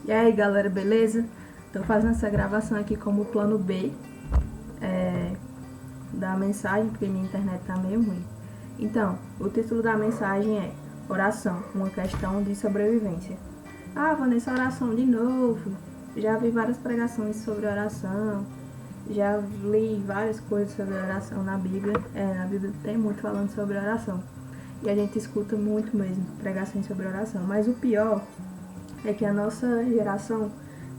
E aí galera, beleza? Tô fazendo essa gravação aqui como plano B da mensagem, porque minha internet tá meio ruim. Então, o título da mensagem é Oração, uma questão de sobrevivência. Ah, Vanessa, oração de novo. Já vi várias pregações sobre oração, já li várias coisas sobre oração na Bíblia. Na Bíblia tem muito falando sobre oração. E a gente escuta muito mesmo pregações sobre oração. Mas o pior é que a nossa geração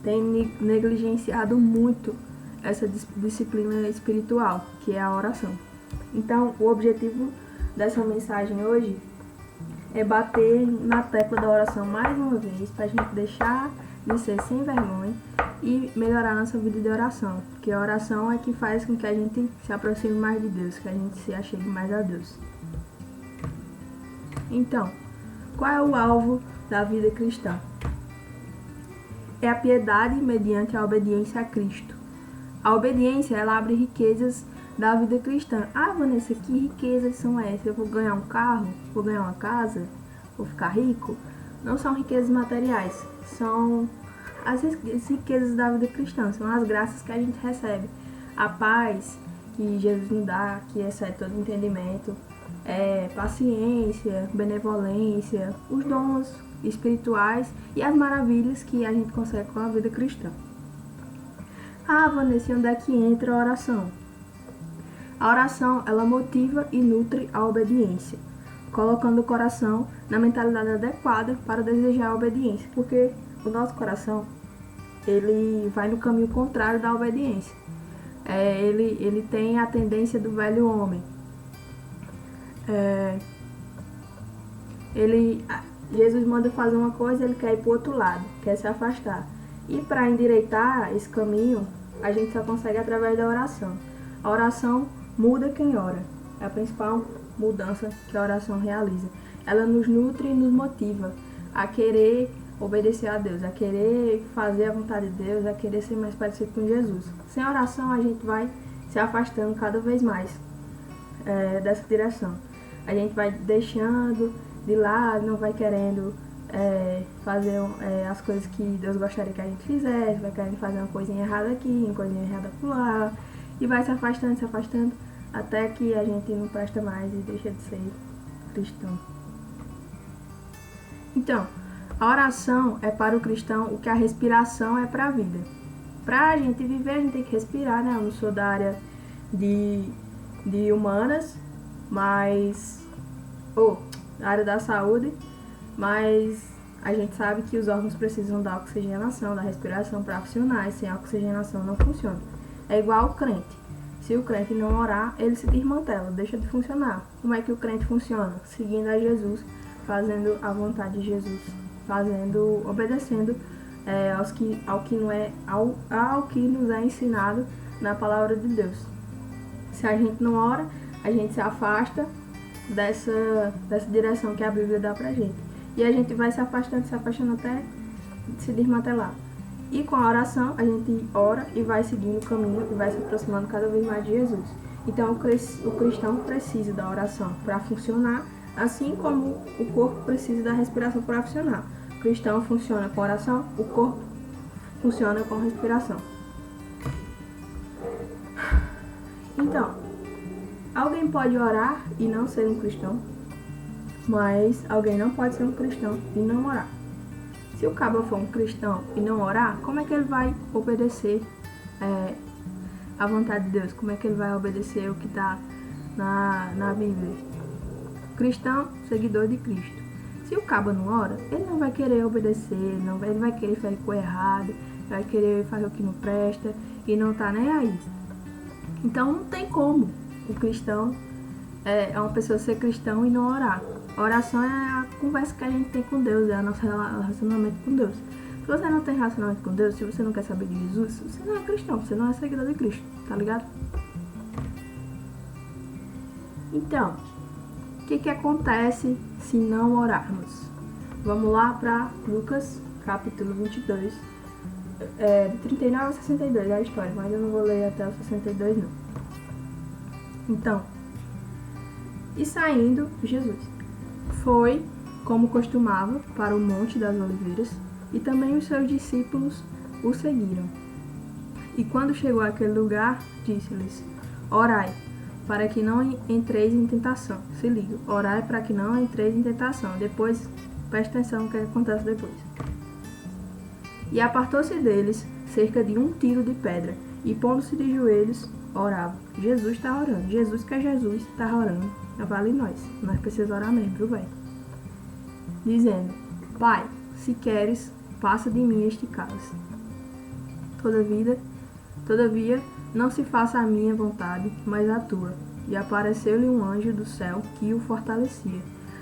tem negligenciado muito essa disciplina espiritual, que é a oração. Então, o objetivo dessa mensagem hoje é bater na tecla da oração mais uma vez, para a gente deixar de ser sem vergonha e melhorar nossa vida de oração, porque a oração é que faz com que a gente se aproxime mais de Deus, que a gente se achegue mais a Deus. Então, qual é o alvo da vida cristã? É a piedade mediante a obediência a Cristo. A obediência, ela abre riquezas da vida cristã. Ah, Vanessa, que riquezas são essas? Eu vou ganhar um carro? Vou ganhar uma casa? Vou ficar rico? Não são riquezas materiais, são as riquezas da vida cristã, são as graças que a gente recebe. A paz que Jesus nos dá, que excede todo entendimento, paciência, benevolência, os dons espirituais e as maravilhas que a gente consegue com a vida cristã. Ah, Vanessa, onde é que entra a oração? A oração, ela motiva e nutre a obediência, colocando o coração na mentalidade adequada para desejar a obediência, porque o nosso coração, ele vai no caminho contrário da obediência. Ele tem a tendência do velho homem. Jesus manda fazer uma coisa, ele quer ir para o outro lado, quer se afastar. E para endireitar esse caminho, a gente só consegue através da oração. A oração muda quem ora. É a principal mudança que a oração realiza. Ela nos nutre e nos motiva a querer obedecer a Deus, a querer fazer a vontade de Deus, a querer ser mais parecido com Jesus. Sem oração, a gente vai se afastando cada vez mais dessa direção. A gente vai deixando de lado, não vai querendo fazer as coisas que Deus gostaria que a gente fizesse, vai querendo fazer uma coisinha errada aqui, uma coisinha errada lá, e vai se afastando, até que a gente não presta mais e deixa de ser cristão. Então, a oração é para o cristão o que a respiração é para a vida. Para a gente viver, a gente tem que respirar, né? Eu não sou da área de humanas, mas da área da saúde, mas a gente sabe que os órgãos precisam da oxigenação, da respiração para funcionar, e sem oxigenação não funciona. É igual o crente. Se o crente não orar, ele se desmantela, deixa de funcionar. Como é que o crente funciona? Seguindo a Jesus, fazendo a vontade de Jesus, obedecendo ao que nos é ensinado na palavra de Deus. Se a gente não ora, a gente se afasta dessa direção que a Bíblia dá pra gente. E a gente vai se afastando até se desmantelar. E com a oração, a gente ora e vai seguindo o caminho e vai se aproximando cada vez mais de Jesus. Então, o cristão precisa da oração para funcionar, assim como o corpo precisa da respiração para funcionar. O cristão funciona com oração, o corpo funciona com respiração. Então, alguém pode orar e não ser um cristão, mas alguém não pode ser um cristão e não orar. Se o cabo for um cristão e não orar, como é que ele vai obedecer a vontade de Deus? Como é que ele vai obedecer o que está na Bíblia? Cristão, seguidor de Cristo. Se o cabo não ora, ele não vai querer obedecer, ele vai querer fazer o errado, vai querer fazer o que não presta e não está nem aí. Então não tem como o cristão uma pessoa ser cristão e não orar. A oração é a conversa que a gente tem com Deus, é o nosso relacionamento com Deus. Se você não tem relacionamento com Deus, se você não quer saber de Jesus, você não é cristão, você não é seguidor de Cristo, tá ligado? Então, o que acontece se não orarmos? Vamos lá para Lucas, capítulo 22, de 39 a 62, é a história, mas eu não vou ler até o 62 não. Então, e saindo, Jesus foi, como costumava, para o Monte das Oliveiras. e também os seus discípulos o seguiram. E quando chegou àquele lugar, disse-lhes: Orai, para que não entreis em tentação. Se liga, orai para que não entreis em tentação. Depois, preste atenção no que acontece depois. E apartou-se deles cerca de 1 tiro de pedra, e pondo-se de joelhos, orava. Jesus está orando. Jesus que é Jesus, está orando. Vale nós. Nós precisamos orar mesmo, viu, velho? Dizendo: Pai, se queres, passa de mim este cálice. Todavia, não se faça a minha vontade, mas a tua. E apareceu-lhe um anjo do céu que o fortalecia.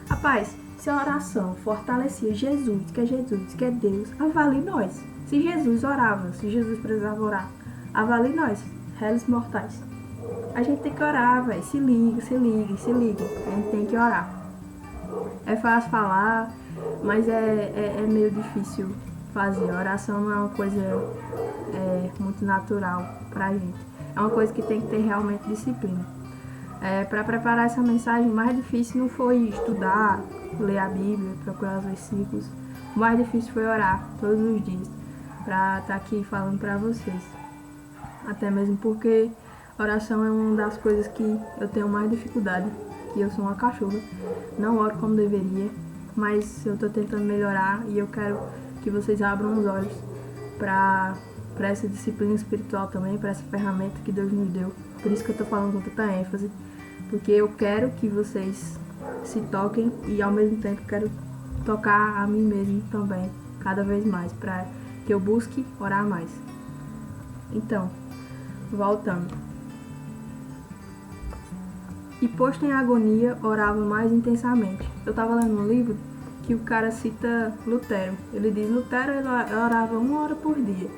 Rapaz, se a oração fortalecia Jesus, que é Deus, avalie nós. Se Jesus orava, se Jesus precisava orar, avalie nós, réis mortais. A gente tem que orar, velho. Se liga. A gente tem que orar. É fácil falar, mas é meio difícil fazer. A oração não é uma coisa muito natural pra gente. É uma coisa que tem que ter realmente disciplina. Para preparar essa mensagem, o mais difícil não foi estudar, ler a Bíblia, procurar os versículos. O mais difícil foi orar todos os dias para estar aqui falando para vocês. Até mesmo porque oração é uma das coisas que eu tenho mais dificuldade, que eu sou uma cachorra, não oro como deveria, mas eu estou tentando melhorar e eu quero que vocês abram os olhos para essa disciplina espiritual também, para essa ferramenta que Deus nos deu. Por isso que eu estou falando com tanta ênfase, porque eu quero que vocês se toquem e ao mesmo tempo quero tocar a mim mesmo também, cada vez mais, para que eu busque orar mais. Então, voltando. E posto em agonia, orava mais intensamente. Eu estava lendo um livro que o cara cita Lutero. Ele diz: Lutero ele orava 1 hora por dia.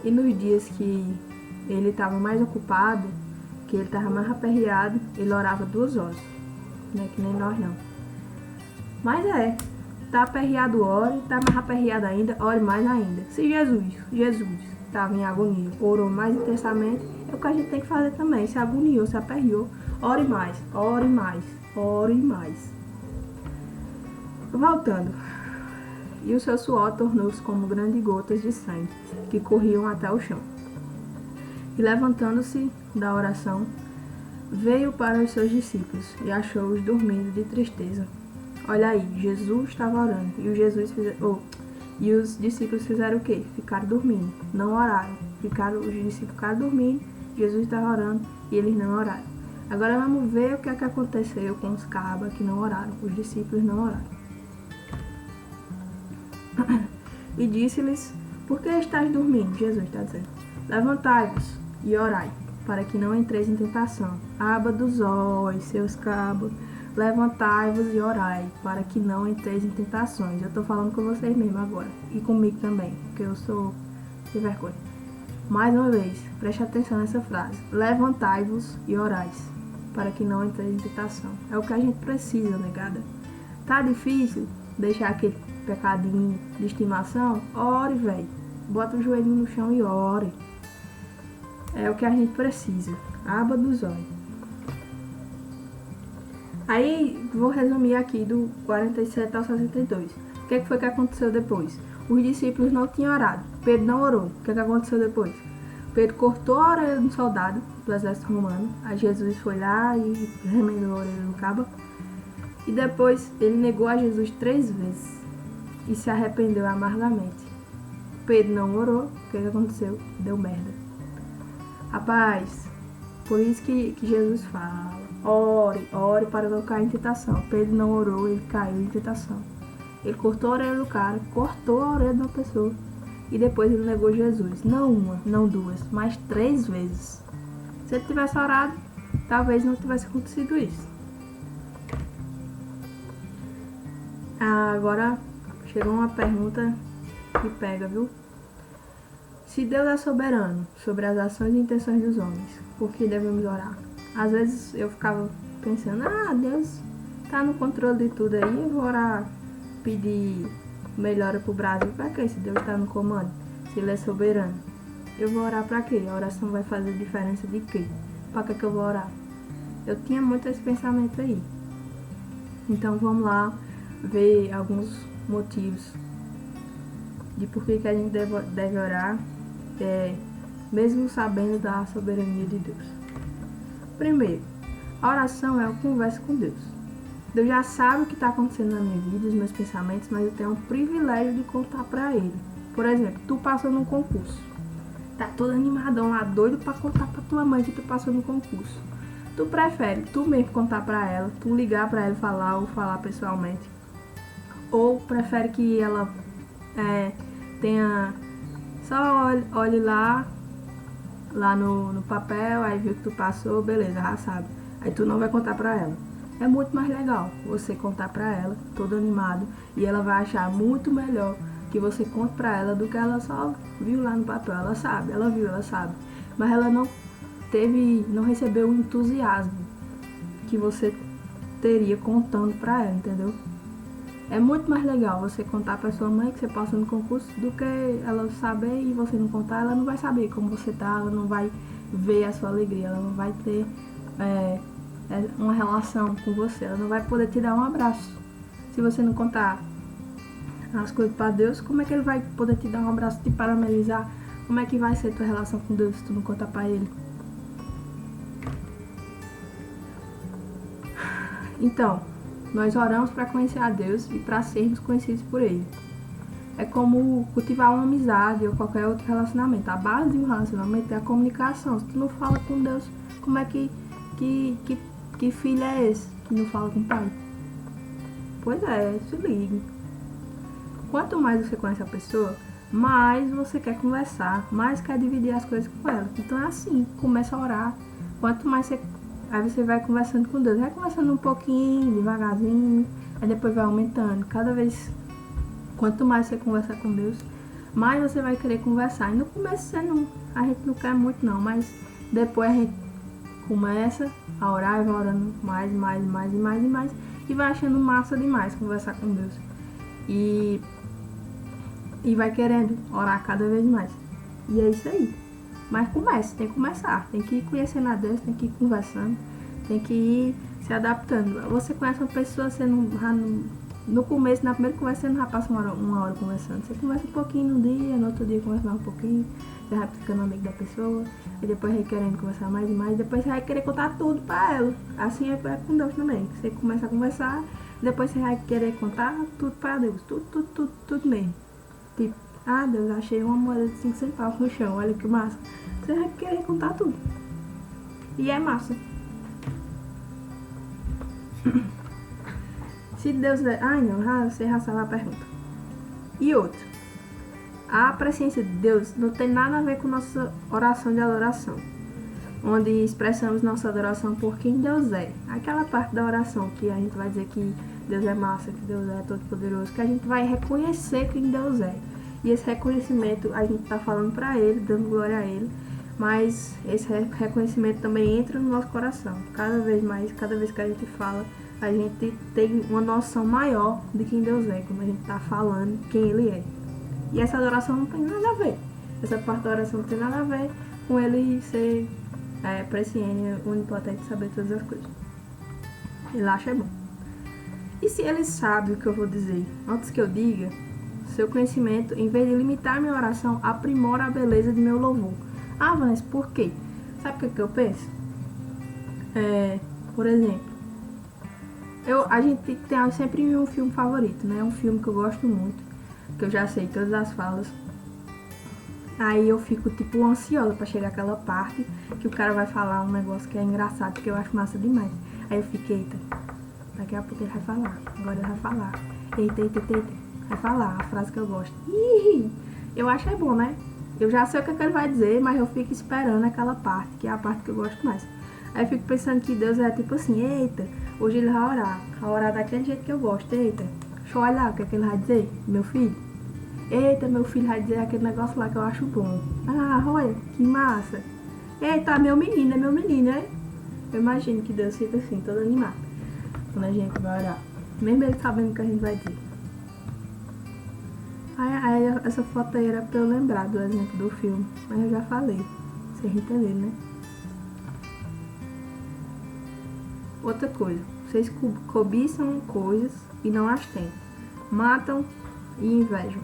E nos dias que ele estava mais ocupado, que ele estava mais aperreado, ele orava 2 horas. Não é que nem nós não. Mas tá aperreado, ore, tá mais aperreado ainda, ore mais ainda. Se Jesus estava em agonia, orou mais intensamente, é o que a gente tem que fazer também. Se agoniou, se aperreou, ore mais. Voltando. E o seu suor tornou-se como grandes gotas de sangue, que corriam até o chão. E levantando-se da oração, veio para os seus discípulos e achou-os dormindo de tristeza. Olha aí, Jesus estava orando e os discípulos fizeram o quê? Ficaram dormindo, não oraram. Os discípulos ficaram dormindo, Jesus estava orando e eles não oraram. Agora vamos ver o que é que aconteceu com os cabas que não oraram, os discípulos não oraram. E disse-lhes: Por que estáis dormindo? Jesus está dizendo: Levantai-vos e orai, para que não entreis em tentação. Aba dos olhos, seus cabos, levantai-vos e orai, para que não entreis em tentações. Eu estou falando com vocês mesmo agora, e comigo também, porque eu sou de vergonha. Mais uma vez, preste atenção nessa frase: levantai-vos e orais, para que não entreis em tentação. É o que a gente precisa, negada. Tá difícil deixar aquele pecadinho de estimação? Ore, velho. Bota o joelhinho no chão e ore. É o que a gente precisa. Aba dos olhos. Aí, vou resumir aqui do 47 ao 62. O que foi que aconteceu depois? Os discípulos não tinham orado. Pedro não orou. O que aconteceu depois? Pedro cortou a orelha do soldado do exército romano. Aí Jesus foi lá e remendou a orelha do cabo. E depois ele negou a Jesus 3 vezes e se arrependeu amargamente. Pedro não orou. O que aconteceu? Deu merda. Rapaz, por isso que Jesus fala: ore para não cair em tentação. Pedro não orou, ele caiu em tentação. Ele cortou a orelha do cara, cortou a orelha de uma pessoa e depois ele negou Jesus. Não 1, não 2, mas 3 vezes. Se ele tivesse orado, talvez não tivesse acontecido isso. Agora chegou uma pergunta que pega, viu? Se Deus é soberano sobre as ações e intenções dos homens, por que devemos orar? Às vezes eu ficava pensando: Deus tá no controle de tudo aí, eu vou orar, pedir melhora pro Brasil. Pra quê? Se Deus tá no comando, se Ele é soberano, eu vou orar pra quê? A oração vai fazer diferença de quê? Pra que eu vou orar? Eu tinha muito esse pensamento aí. Então vamos lá ver alguns motivos de por que a gente deve orar, mesmo sabendo da soberania de Deus. Primeiro, a oração é uma conversa com Deus. Deus já sabe o que está acontecendo na minha vida, os meus pensamentos, mas eu tenho o privilégio de contar para Ele. Por exemplo, tu passou num concurso. Tá todo animadão lá, doido para contar para tua mãe que tu passou no concurso. Tu prefere tu mesmo contar para ela, tu ligar para ela e falar ou falar pessoalmente? Ou prefere que ela tenha... Só olhe lá no papel, aí viu que tu passou, beleza, já sabe. Aí tu não vai contar pra ela. É muito mais legal você contar pra ela, todo animado, e ela vai achar muito melhor que você conte pra ela do que ela só viu lá no papel. Ela sabe, ela viu, ela sabe. Mas ela não recebeu o entusiasmo que você teria contando pra ela, entendeu? É muito mais legal você contar pra sua mãe que você passa no concurso do que ela saber e você não contar. Ela não vai saber como você tá, ela não vai ver a sua alegria, ela não vai ter uma relação com você, ela não vai poder te dar um abraço. Se você não contar as coisas pra Deus, como é que ele vai poder te dar um abraço, te parabenizar? Como é que vai ser tua relação com Deus se tu não contar pra ele? Então, nós oramos para conhecer a Deus e para sermos conhecidos por Ele. É como cultivar uma amizade ou qualquer outro relacionamento. A base de um relacionamento é a comunicação. Se tu não fala com Deus, como é que filho é esse que não fala com o pai? Pois é, se ligue. Quanto mais você conhece a pessoa, mais você quer conversar, mais quer dividir as coisas com ela. Então é assim, começa a orar. Quanto mais aí você vai conversando com Deus, vai conversando um pouquinho, devagarzinho, aí depois vai aumentando. Quanto mais você conversar com Deus, mais você vai querer conversar. E no começo a gente não quer muito não, mas depois a gente começa a orar e vai orando mais, e vai achando massa demais conversar com Deus. E vai querendo orar cada vez mais. E é isso aí. Mas tem que começar, tem que ir conhecendo a Deus, tem que ir conversando, tem que ir se adaptando. Você conhece uma pessoa, você no começo, na primeira conversa, você não vai passar uma hora conversando. Você conversa um pouquinho no dia, no outro dia conversa mais um pouquinho, você vai ficando amigo da pessoa, e depois vai querendo conversar mais e mais, depois você vai querer contar tudo pra ela. Assim é com Deus também. Você começa a conversar, depois você vai querer contar tudo pra Deus, tudo mesmo. Tipo, Deus, achei uma moeda de 5 centavos no chão, olha que massa. Você vai querer contar tudo. E é massa. Se Deus der... você já sabe a pergunta. E outro. A presciência de Deus não tem nada a ver com nossa oração de adoração, onde expressamos nossa adoração por quem Deus é. Aquela parte da oração que a gente vai dizer que Deus é massa, que Deus é todo poderoso, que a gente vai reconhecer quem Deus é. E esse reconhecimento a gente está falando para Ele, dando glória a Ele, mas esse reconhecimento também entra no nosso coração. Cada vez mais, cada vez que a gente fala, a gente tem uma noção maior de quem Deus é, quando a gente está falando quem Ele é. E essa adoração não tem nada a ver. Essa parte da oração não tem nada a ver com Ele ser presciente, onipotente, saber todas as coisas. Ele acha bom. E se Ele sabe o que eu vou dizer antes que eu diga, seu conhecimento, em vez de limitar minha oração, aprimora a beleza de meu louvor. Vanessa, por quê? Sabe o que eu penso? Por exemplo, a gente tem sempre um filme favorito, né? Um filme que eu gosto muito, que eu já sei todas as falas. Aí eu fico, tipo, ansiosa pra chegar aquela parte que o cara vai falar um negócio que é engraçado, que eu acho massa demais. Aí eu fico, eita, daqui a pouco ele vai falar, agora ele vai falar. Eita. Vai falar a frase que eu gosto. Eu acho bom, né? Eu já sei o que ele vai dizer, mas eu fico esperando aquela parte, que é a parte que eu gosto mais. Aí eu fico pensando que Deus é tipo assim, eita, hoje ele vai orar daquele jeito que eu gosto, eita, deixa eu olhar o que ele vai dizer, meu filho. Eita, meu filho vai dizer aquele negócio lá que eu acho bom. Olha, que massa. Eita, meu menino, né? Eu imagino que Deus fica assim, todo animado, quando a gente vai orar. Mesmo ele sabendo o que a gente vai dizer. Aí essa foto aí era pra eu lembrar do exemplo do filme, mas eu já falei, vocês entenderam, né? Outra coisa, vocês cobiçam coisas e não as têm, matam e invejam.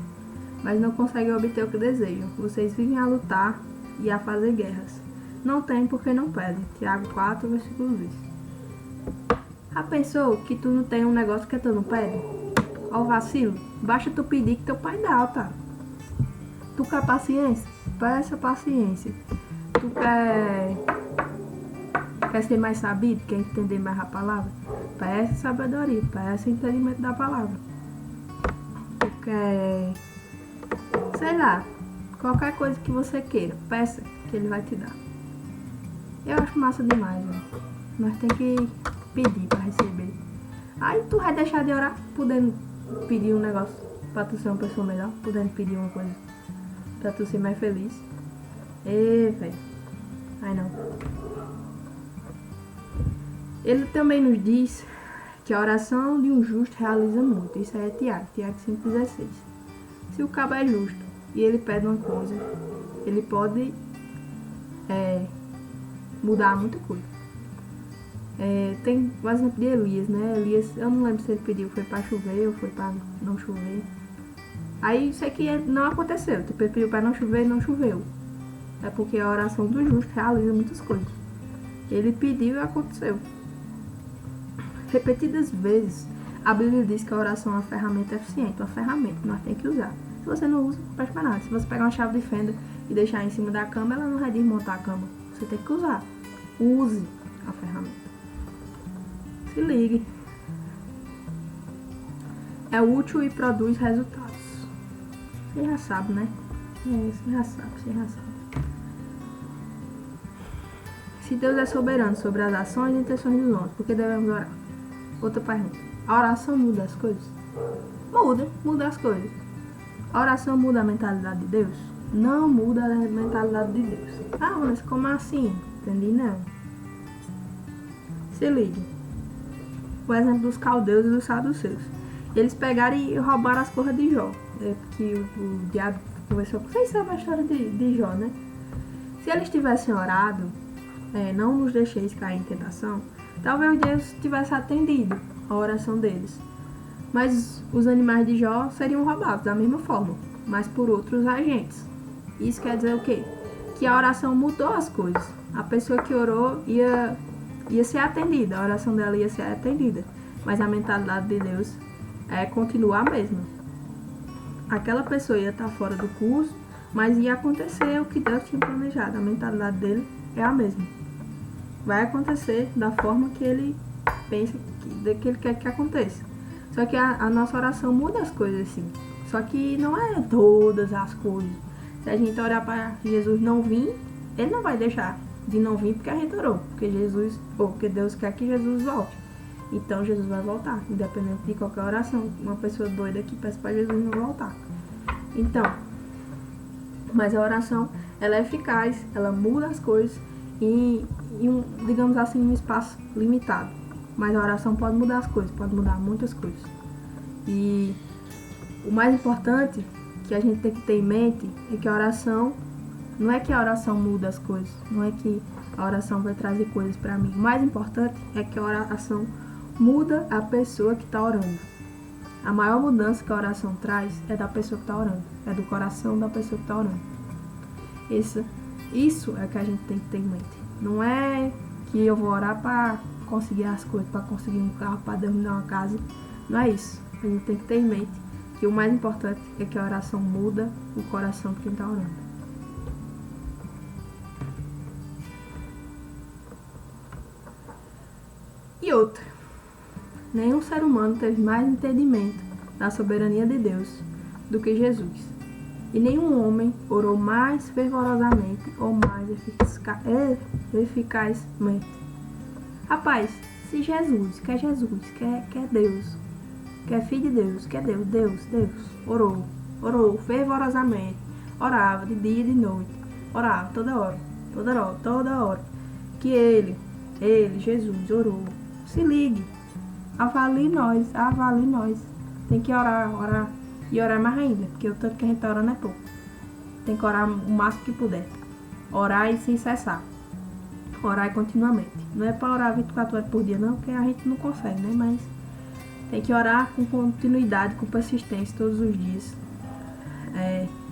mas não conseguem obter o que desejam. Vocês vivem a lutar e a fazer guerras. Não têm porque não pedem. Tiago 4, versículo 20. Já pensou que tu não tem um negócio que tu não pede? Ó o vacilo. Basta tu pedir que teu pai dá, tá? Tu quer paciência? Peça paciência. Tu quer ser mais sabido? Quer entender mais a palavra? Peça sabedoria. Peça entendimento da palavra. Tu quer... sei lá. Qualquer coisa que você queira. Peça que ele vai te dar. Eu acho massa demais, né? Nós tem que pedir pra receber. Aí tu vai deixar de orar podendo pedir um negócio pra tu ser uma pessoa melhor, podendo pedir uma coisa pra tu ser mais feliz. Velho. Ai não. Ele também nos diz que a oração de um justo realiza muito. Isso aí é Tiago 5,16. Se o cabo é justo e ele pede uma coisa, ele pode mudar muita coisa. Tem o exemplo de Elias, né? Elias, eu não lembro se ele pediu foi pra chover ou foi pra não chover. Aí isso aqui não aconteceu. Tipo, ele pediu pra não chover e não choveu. É porque a oração do justo realiza muitas coisas. Ele pediu e aconteceu. Repetidas vezes, a Bíblia diz que a oração é uma ferramenta eficiente, uma ferramenta que nós temos que usar. Se você não usa, não presta pra nada. Se você pegar uma chave de fenda e deixar em cima da cama, ela não vai desmontar a cama. Você tem que usar. Use a ferramenta. Se ligue. É útil e produz resultados. Você já sabe, né? Você já sabe. Se Deus é soberano sobre as ações e intenções dos homens, por que devemos orar? Outra pergunta. A oração muda as coisas? Muda as coisas. A oração muda a mentalidade de Deus? Não muda a mentalidade de Deus. Ah, mas como assim? Entendi, não. Se ligue. O exemplo dos caldeus e dos saduceus. Eles pegaram e roubaram as coisas de Jó. Que o diabo conversou com vocês. Sabem a história de Jó, né? Se eles tivessem orado, não nos deixeis cair em tentação, talvez Deus tivesse atendido a oração deles. Mas os animais de Jó seriam roubados da mesma forma, mas por outros agentes. Isso quer dizer o quê? Que a oração mudou as coisas. A pessoa que orou ia ser atendida, a oração dela ia ser atendida. Mas a mentalidade de Deus continua a mesma. Aquela pessoa ia estar fora do curso, mas ia acontecer o que Deus tinha planejado. A mentalidade dele é a mesma. Vai acontecer da forma que ele pensa que ele quer que aconteça. Só que a nossa oração muda as coisas assim. Só que não é todas as coisas. Se a gente orar para Jesus não vir, ele não vai deixar de não vir porque a gente orou. Porque Deus quer que Jesus volte. Então Jesus vai voltar, independente de qualquer oração. Uma pessoa doida que peça para Jesus não voltar. Então, mas a oração, ela é eficaz, ela muda as coisas digamos assim, um espaço limitado. Mas a oração pode mudar as coisas, pode mudar muitas coisas. E o mais importante que a gente tem que ter em mente é que a oração, não é que a oração muda as coisas, não é que a oração vai trazer coisas para mim. O mais importante é que a oração muda a pessoa que está orando. A maior mudança que a oração traz é da pessoa que está orando, é do coração da pessoa que está orando. Isso é que a gente tem que ter em mente. Não é que eu vou orar para conseguir as coisas, para conseguir um carro, para Deus me dar uma casa. Não é isso. A gente tem que ter em mente que o mais importante é que a oração muda o coração de quem está orando. E outra. Nenhum ser humano teve mais entendimento da soberania de Deus do que Jesus. E nenhum homem orou mais fervorosamente ou mais eficazmente. Rapaz, se Jesus, que é Deus, que é Filho de Deus, que é Deus, orou fervorosamente, orava de dia e de noite, orava toda hora, que ele, Jesus, orou. Se ligue, avalie nós, tem que orar. E orar mais ainda, porque o tanto que a gente tá orando é pouco. Tem que orar o máximo que puder. Orar e sem cessar. Orar continuamente. Não é para orar 24 horas por dia não, porque a gente não consegue, né? Mas tem que orar com continuidade, com persistência todos os dias.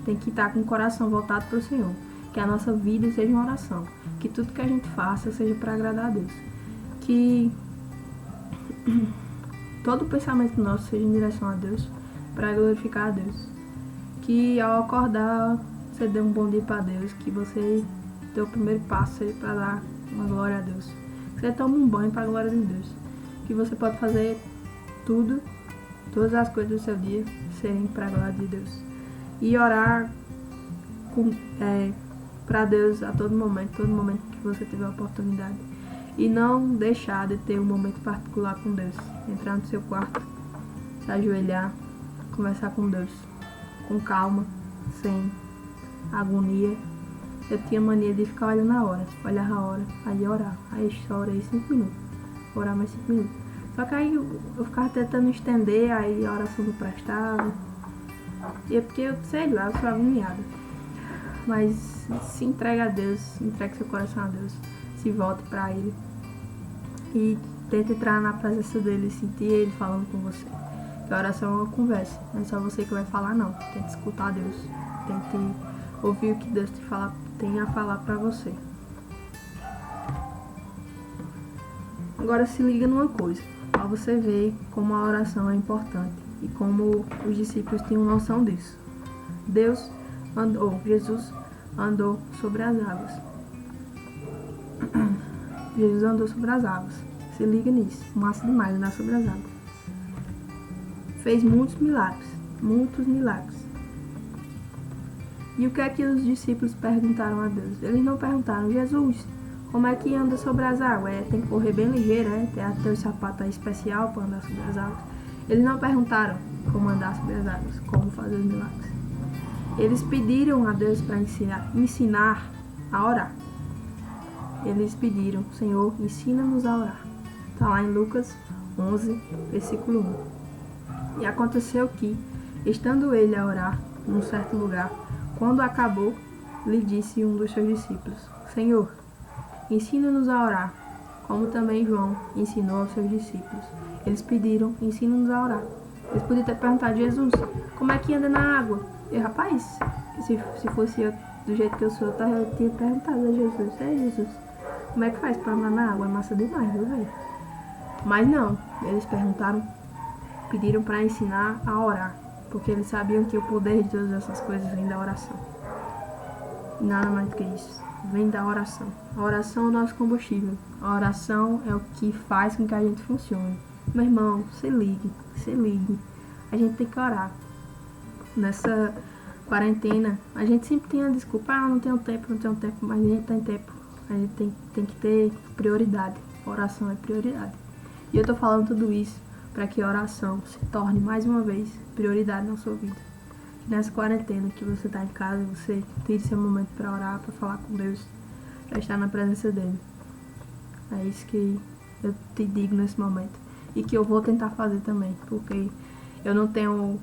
tem que estar com o coração voltado para o Senhor. Que a nossa vida seja uma oração. Que tudo que a gente faça seja para agradar a Deus. Que todo pensamento nosso seja em direção a Deus, para glorificar a Deus. Que ao acordar, você dê um bom dia para Deus. Que você dê o primeiro passo seja para dar uma glória a Deus. Que você tome um banho para a glória de Deus. Que você pode fazer tudo, todas as coisas do seu dia serem para a glória de Deus. E orar para Deus a todo momento que você tiver a oportunidade. E não deixar de ter um momento particular com Deus. Entrar no seu quarto, se ajoelhar, conversar com Deus. Com calma, sem agonia. Eu tinha mania de ficar olhando a hora. Olhar a hora, aí orar. Aí só orei 5 minutos. Orar mais 5 minutos. Só que aí eu ficava tentando estender, aí a oração não prestava. E é porque eu, sei lá, eu sou agoniada. Mas se entregue a Deus, entregue seu coração a Deus. Se volte pra Ele. E tente entrar na presença dEle, sentir Ele falando com você. Que a oração é uma conversa, não é só você que vai falar, não. Tente escutar Deus. Tente ouvir o que Deus tem a falar pra você. Agora se liga numa coisa. Pra você ver como a oração é importante e como os discípulos tinham noção disso. Jesus andou sobre as águas. Jesus andou sobre as águas. Se liga nisso. Massa demais andar sobre as águas. Fez muitos milagres. Muitos milagres. E o que é que os discípulos perguntaram a Deus? Eles não perguntaram, Jesus, como é que anda sobre as águas? Tem que correr bem ligeiro, tem até o sapato especial para andar sobre as águas. Eles não perguntaram como andar sobre as águas, como fazer os milagres. Eles pediram a Deus para ensinar a orar. Eles pediram, Senhor, ensina-nos a orar. Está lá em Lucas 11, versículo 1. E aconteceu que, estando ele a orar num certo lugar, quando acabou, lhe disse um dos seus discípulos, Senhor, ensina-nos a orar, como também João ensinou aos seus discípulos. Eles pediram, ensina-nos a orar. Eles podiam ter perguntado, Jesus, como é que anda na água? E rapaz, se fosse eu do jeito que eu sou, eu tinha perguntado a Jesus, Jesus, como é que faz pra andar na água? É massa demais, viu, velho? Mas não, eles pediram para ensinar a orar, porque eles sabiam que o poder de todas essas coisas vem da oração. E nada mais do que isso, vem da oração. A oração é o nosso combustível. A oração é o que faz com que a gente funcione. Meu irmão, se ligue. A gente tem que orar. Nessa quarentena, a gente sempre tem a desculpa, não tenho tempo, mas a gente tem tempo. A gente tem que ter prioridade. A oração é prioridade. E eu tô falando tudo isso para que a oração se torne mais uma vez prioridade na sua vida. Nessa quarentena que você tá em casa, você tire seu momento para orar, para falar com Deus, para estar na presença dele. É isso que eu te digo nesse momento. E que eu vou tentar fazer também, porque eu não tenho...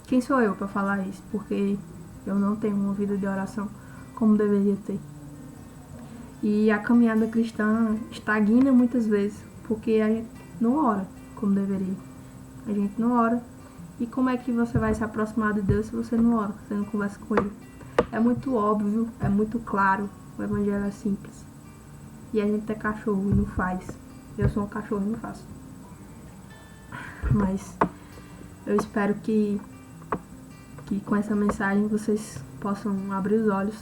quem sou eu para falar isso? Porque eu não tenho uma vida de oração como deveria ter. E a caminhada cristã estagna muitas vezes, porque a gente não ora como deveria. A gente não ora. E como é que você vai se aproximar de Deus se você não ora, se você não conversa com Ele? É muito óbvio, é muito claro, o evangelho é simples. E a gente é cachorro e não faz. Eu sou um cachorro e não faço. Mas eu espero que com essa mensagem vocês possam abrir os olhos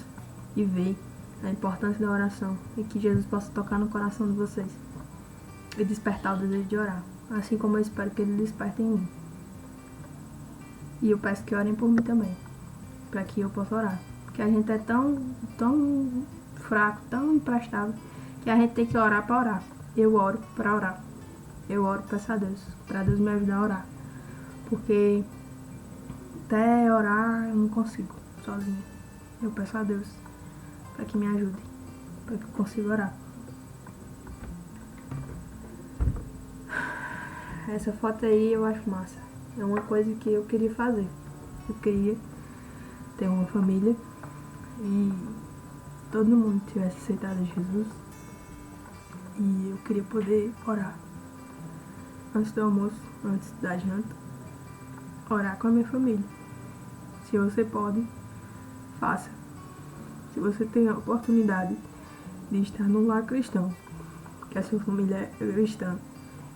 e ver a importância da oração. E que Jesus possa tocar no coração de vocês e despertar o desejo de orar. Assim como eu espero que Ele desperte em mim. E eu peço que orem por mim também, para que eu possa orar. Porque a gente é tão fraco, tão imprestável, que a gente tem que orar para orar. Eu oro para orar. Eu oro, peço a Deus, para Deus me ajudar a orar. Porque até orar eu não consigo, sozinha. Eu peço a Deus para que me ajude, para que eu consiga orar. Essa foto aí eu acho massa. É uma coisa que eu queria fazer. Eu queria ter uma família e todo mundo tivesse aceitado Jesus. E eu queria poder orar antes do almoço, antes da janta, orar com a minha família. Se você pode, faça. Se você tem a oportunidade de estar num lar cristão, que a sua família é cristã,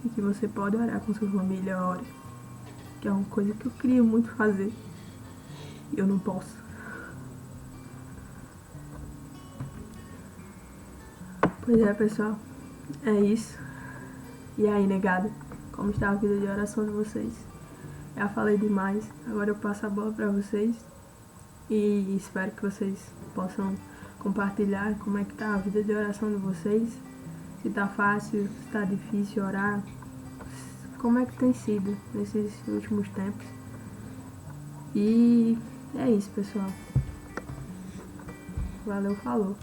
e que você pode orar com sua família, ore. Que é uma coisa que eu queria muito fazer e eu não posso. Pois é, pessoal, é isso. E aí, negada, como está a vida de oração de vocês? Já falei demais, agora eu passo a bola para vocês e espero que vocês possam compartilhar como é que tá a vida de oração de vocês, se tá fácil, se tá difícil orar, como é que tem sido nesses últimos tempos. E é isso, pessoal. Valeu, falou.